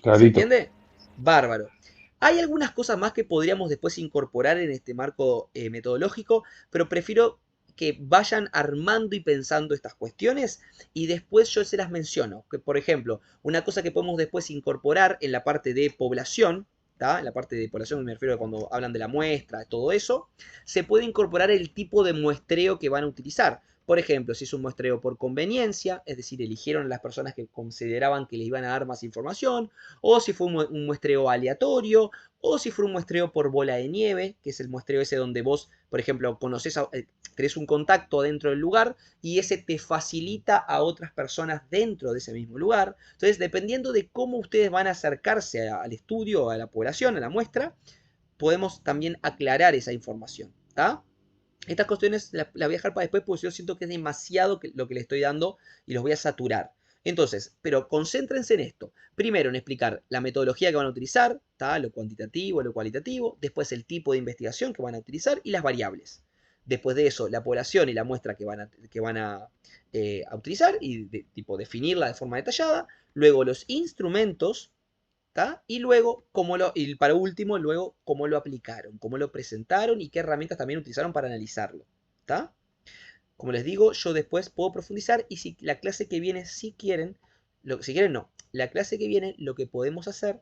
¿Se entiende? Bárbaro. Hay algunas cosas más que podríamos después incorporar en este marco metodológico, pero prefiero que vayan armando y pensando estas cuestiones y después yo se las menciono. Que, por ejemplo, una cosa que podemos después incorporar en la parte de población, ¿tá? En la parte de población me refiero a cuando hablan de la muestra, todo eso, se puede incorporar el tipo de muestreo que van a utilizar. Por ejemplo, si es un muestreo por conveniencia, es decir, eligieron a las personas que consideraban que les iban a dar más información, o si fue un muestreo aleatorio, o si fue un muestreo por bola de nieve, que es el muestreo ese donde vos, por ejemplo, tenés un contacto dentro del lugar y ese te facilita a otras personas dentro de ese mismo lugar. Entonces, dependiendo de cómo ustedes van a acercarse al estudio, a la población, a la muestra, podemos también aclarar esa información, ¿tá? Estas cuestiones las voy a dejar para después porque yo siento que es demasiado lo que le estoy dando y los voy a saturar. Entonces, pero concéntrense en esto. Primero en explicar la metodología que van a utilizar, ¿tá? Lo cuantitativo, lo cualitativo, después el tipo de investigación que van a utilizar y las variables. Después de eso, la población y la muestra que van a utilizar y tipo definirla de forma detallada. Luego los instrumentos, ¿tá? Y luego, y para último, luego cómo lo aplicaron, cómo lo presentaron y qué herramientas también utilizaron para analizarlo, ¿tá? Como les digo, yo después puedo profundizar y si la clase que viene, si quieren no, la clase que viene lo que podemos hacer,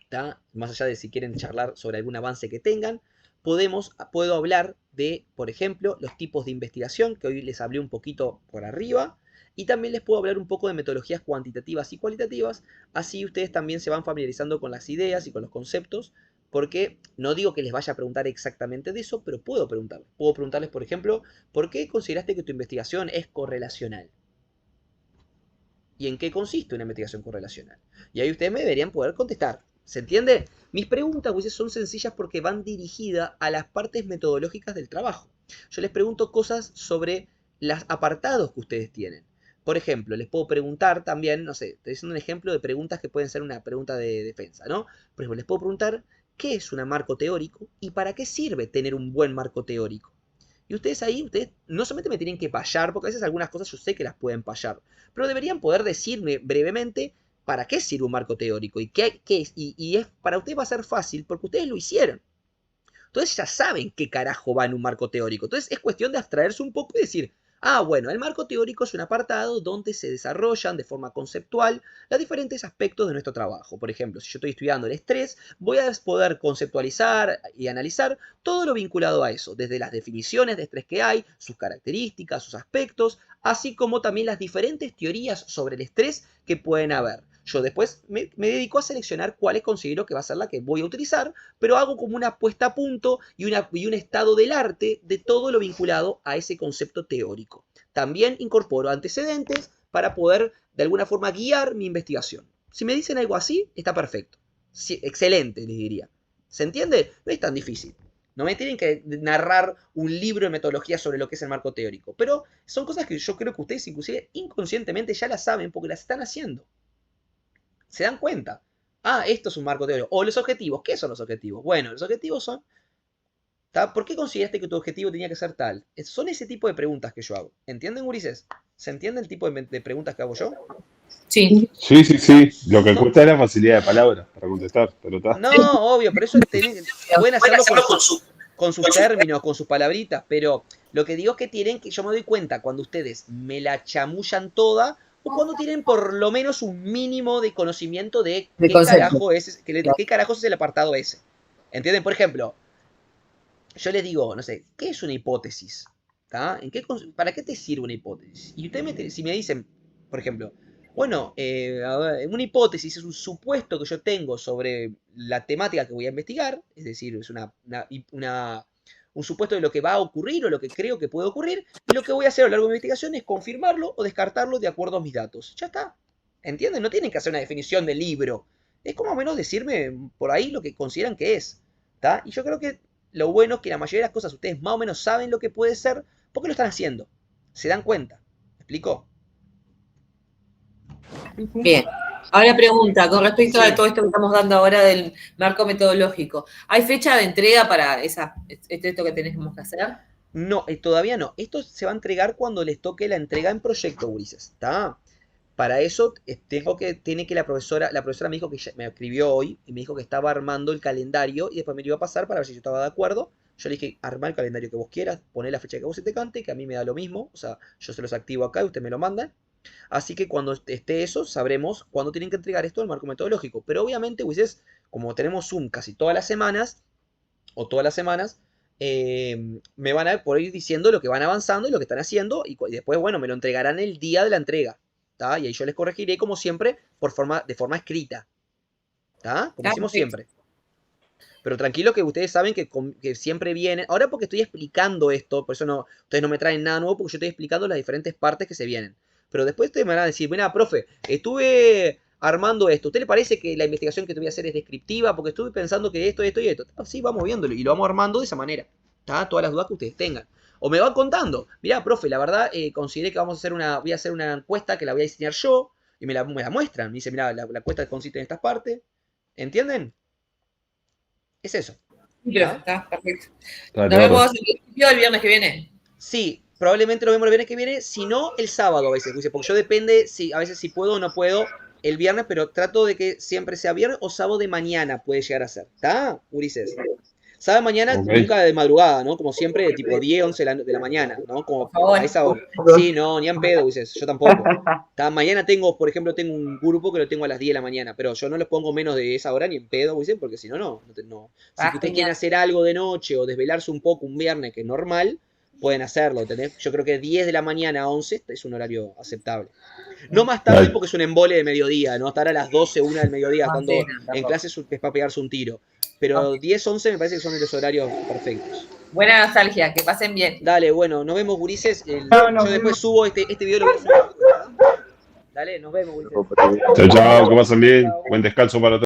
¿tá? Más allá de si quieren charlar sobre algún avance que tengan, puedo hablar de, por ejemplo, los tipos de investigación, que hoy les hablé un poquito por arriba, y también les puedo hablar un poco de metodologías cuantitativas y cualitativas, así ustedes también se van familiarizando con las ideas y con los conceptos, porque no digo que les vaya a preguntar exactamente de eso, pero puedo preguntarles. Puedo preguntarles, por ejemplo, ¿por qué consideraste que tu investigación es correlacional? ¿Y en qué consiste una investigación correlacional? Y ahí ustedes me deberían poder contestar. ¿Se entiende? Mis preguntas pues, son sencillas porque van dirigidas a las partes metodológicas del trabajo. Yo les pregunto cosas sobre los apartados que ustedes tienen. Por ejemplo, les puedo preguntar también, no sé, estoy haciendo un ejemplo de preguntas que pueden ser una pregunta de defensa, ¿no? Por ejemplo, les puedo preguntar, ¿qué es un marco teórico y para qué sirve tener un buen marco teórico? Y ustedes no solamente me tienen que payar, porque a veces algunas cosas yo sé que las pueden payar, pero deberían poder decirme brevemente para qué sirve un marco teórico y qué es. Y para ustedes va a ser fácil porque ustedes lo hicieron. Entonces ya saben qué carajo va en un marco teórico. Entonces es cuestión de abstraerse un poco y decir, bueno, el marco teórico es un apartado donde se desarrollan de forma conceptual los diferentes aspectos de nuestro trabajo. Por ejemplo, si yo estoy estudiando el estrés, voy a poder conceptualizar y analizar todo lo vinculado a eso, desde las definiciones de estrés que hay, sus características, sus aspectos, así como también las diferentes teorías sobre el estrés que pueden haber. Yo después me dedico a seleccionar cuáles considero que va a ser la que voy a utilizar, pero hago como una puesta a punto y un estado del arte de todo lo vinculado a ese concepto teórico. También incorporo antecedentes para poder de alguna forma guiar mi investigación. Si me dicen algo así, está perfecto. Sí, excelente, les diría. ¿Se entiende? No es tan difícil. No me tienen que narrar un libro de metodología sobre lo que es el marco teórico. Pero son cosas que yo creo que ustedes inclusive inconscientemente ya las saben porque las están haciendo. Se dan cuenta. Esto es un marco teórico. O los objetivos. ¿Qué son los objetivos? Bueno, los objetivos son... ¿Por qué consideraste que tu objetivo tenía que ser tal? Son ese tipo de preguntas que yo hago. ¿Entienden, gurises? ¿Se entiende el tipo de preguntas que hago yo? Sí. Sí. Lo que cuesta es la facilidad de palabras para contestar, pero está. No, obvio, pero eso pueden hacerlo con sus términos, con sus palabritas, pero lo que digo es que yo me doy cuenta cuando ustedes me la chamullan toda o cuando tienen por lo menos un mínimo de conocimiento de qué carajo es el apartado ese. ¿Entienden? Por ejemplo, yo les digo, no sé, ¿qué es una hipótesis? ¿Tá? ¿Para qué te sirve una hipótesis? Y ustedes si me dicen, por ejemplo, Bueno, a ver, una hipótesis es un supuesto que yo tengo sobre la temática que voy a investigar, es decir, es un supuesto de lo que va a ocurrir o lo que creo que puede ocurrir, y lo que voy a hacer a lo largo de mi investigación es confirmarlo o descartarlo de acuerdo a mis datos. Ya está. ¿Entienden? No tienen que hacer una definición de libro. Es como o menos decirme por ahí lo que consideran que es. ¿Está? Y yo creo que lo bueno es que la mayoría de las cosas ustedes más o menos saben lo que puede ser porque lo están haciendo. Se dan cuenta. ¿Me explico? Bien. Ahora pregunta, con respecto Sí. a todo esto que estamos dando ahora del marco metodológico, ¿hay fecha de entrega para esto que tenemos que hacer? No, todavía no. Esto se va a entregar cuando les toque la entrega en proyecto, gurises. ¿Está? Para eso tiene que la profesora me dijo que me escribió hoy y me dijo que estaba armando el calendario y después me lo iba a pasar para ver si yo estaba de acuerdo. Yo le dije, arma el calendario que vos quieras, poné la fecha que vos se te cante, que a mí me da lo mismo. O sea, yo se los activo acá y ustedes me lo mandan. Así que cuando esté eso, sabremos cuándo tienen que entregar esto al marco metodológico. Pero obviamente, Wises, como tenemos Zoom casi todas las semanas, me van a por ir diciendo lo que van avanzando y lo que están haciendo. Y después, bueno, me lo entregarán el día de la entrega. ¿Tá? Y ahí yo les corregiré, como siempre, de forma escrita. ¿Tá? Como hicimos siempre. Pero tranquilo que ustedes saben que siempre vienen. Ahora porque estoy explicando esto, por eso ustedes no me traen nada nuevo, porque yo estoy explicando las diferentes partes que se vienen. Pero después ustedes me van a decir, mira, profe, estuve armando esto. ¿A usted le parece que la investigación que te voy a hacer es descriptiva? Porque estuve pensando que esto y esto. Sí, vamos viéndolo y lo vamos armando de esa manera. ¿Tá? Todas las dudas que ustedes tengan. O me van contando, mirá, profe, la verdad consideré que voy a hacer una encuesta que la voy a diseñar yo y me la muestran. Me dice, mirá, la encuesta consiste en estas partes. ¿Entienden? Es eso. Está perfecto. Está Nos vemos el viernes que viene. Sí, probablemente nos vemos el viernes que viene, si no, el sábado a veces, porque yo depende, a veces si puedo o no puedo el viernes, pero trato de que siempre sea viernes o sábado de mañana puede llegar a ser. ¿Está, Ulises? Sábado de mañana, Ok. nunca de madrugada, ¿no? Como siempre, tipo 10, 11 de la mañana, ¿no? Como Por favor. a esa hora. Sí, no, ni en pedo, Ulises, yo tampoco. Mañana por ejemplo, tengo un grupo que lo tengo a las 10 de la mañana, pero yo no los pongo menos de esa hora ni en pedo, Ulises, porque si no, no. Si ustedes quieren hacer algo de noche o desvelarse un poco un viernes, que es normal, pueden hacerlo, ¿entendés? Yo creo que 10 de la mañana a 11 es un horario aceptable. No más tarde porque es un embole de mediodía, ¿no? Estar a las 12, 1 del mediodía, cuando en clase es para pegarse un tiro. Pero 10, 11 me parece que son los horarios perfectos. Buena nostalgia, que pasen bien. Dale, bueno, nos vemos, gurises. Yo después subo este video, lo voy a subir. Dale, nos vemos, gurises. Chao, chao, que pasen bien. Buen descanso para todos.